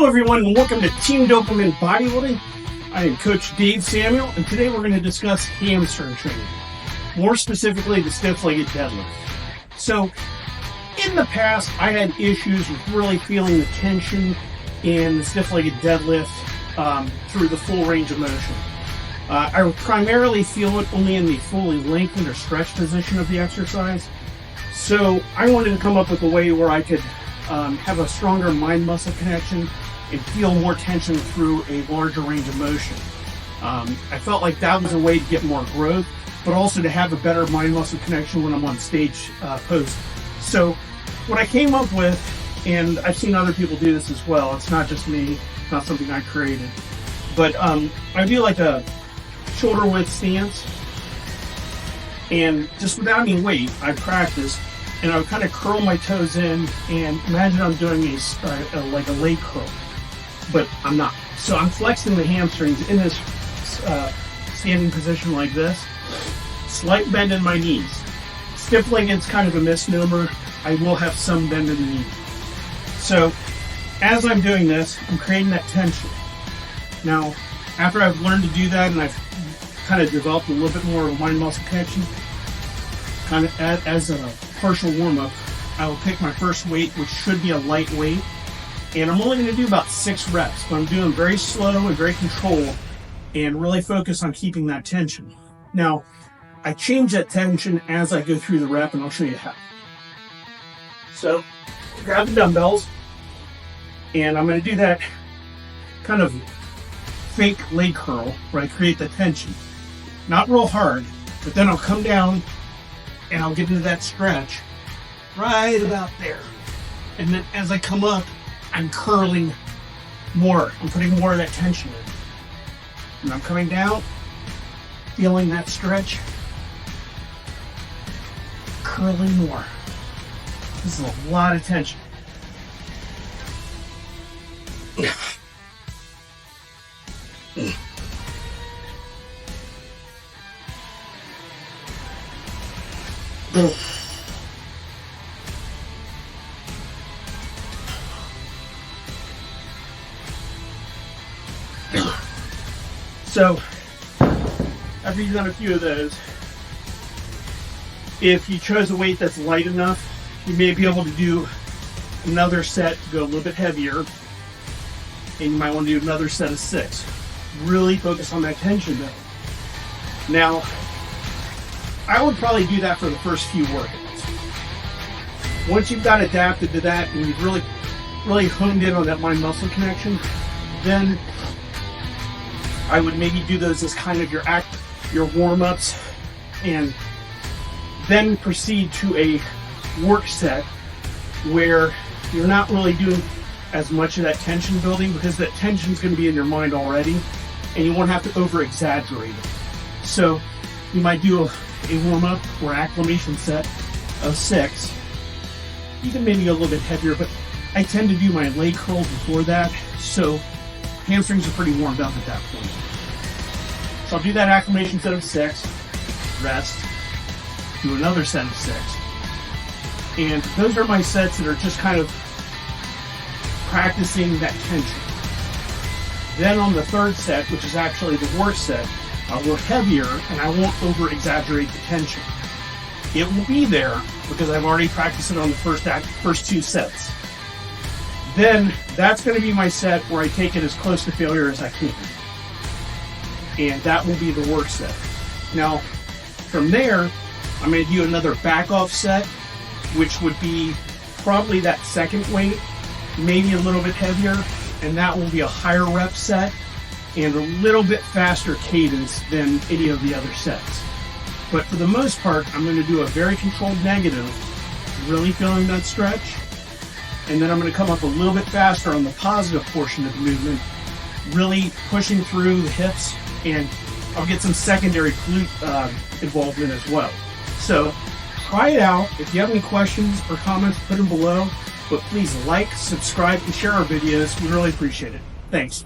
Hello everyone and welcome to Team Doberman Bodybuilding. I am Coach Dave Samuel and today we're going to discuss hamstring training. More specifically the stiff-legged deadlift. So in the past I had issues with really feeling the tension in the stiff-legged deadlift through the full range of motion. I would primarily feel it only in the fully lengthened or stretched position of the exercise. So I wanted to come up with a way where I could have a stronger mind-muscle connection and feel more tension through a larger range of motion. I felt like that was a way to get more growth, but also to have a better mind-muscle connection when I'm on stage posing. So what I came up with, and I've seen other people do this as well, it's not just me, not something I created, but I do like a shoulder width stance, and just without any weight, I practice, and I would kind of curl my toes in, and imagine I'm doing like a leg curl, but I'm not. So I'm flexing the hamstrings in this standing position like this. Slight bend in my knees. Stiff legged's kind of a misnomer. I will have some bend in the knee. So as I'm doing this, I'm creating that tension. Now, after I've learned to do that and I've kind of developed a little bit more of a mind-muscle connection, kind of as a partial warm-up, I will pick my first weight, which should be a light weight, and I'm only going to do about 6 reps, but I'm doing very slow and very controlled and really focus on keeping that tension. Now, I change that tension as I go through the rep, and I'll show you how. So, grab the dumbbells, and I'm going to do that kind of fake leg curl where I create the tension. Not real hard, but then I'll come down and I'll get into that stretch right about there. And then as I come up, I'm curling more. I'm putting more of that tension in. And I'm coming down, feeling that stretch, curling more. This is a lot of tension. So, after you've done a few of those, if you chose a weight that's light enough, you may be able to do another set to go a little bit heavier, and you might want to do another set of 6. Really focus on that tension though. Now, I would probably do that for the first few workouts. Once you've got adapted to that and you've really honed in on that mind-muscle connection, then I would maybe do those as kind of your warm-ups, and then proceed to a work set where you're not really doing as much of that tension building, because that tension is going to be in your mind already, and you won't have to over-exaggerate it. So you might do a warm-up or acclimation set of 6. You can maybe go a little bit heavier, but I tend to do my leg curls before that, so hamstrings are pretty warmed up at that point. So I'll do that acclimation set of 6, rest, do another set of 6. And those are my sets that are just kind of practicing that tension. Then on the third set, which is actually the work set, I'll work heavier and I won't over-exaggerate the tension. It will be there because I've already practiced it on the first 2 sets. Then that's going to be my set where I take it as close to failure as I can. And that will be the work set. Now, from there, I'm going to do another back-off set, which would be probably that second weight, maybe a little bit heavier, and that will be a higher rep set and a little bit faster cadence than any of the other sets. But for the most part, I'm going to do a very controlled negative, really feeling that stretch, and then I'm going to come up a little bit faster on the positive portion of the movement, really pushing through the hips, and I'll get some secondary glute involvement as well. So try it out. If you have any questions or comments, put them below, but please like, subscribe, and share our videos. We really appreciate it. Thanks.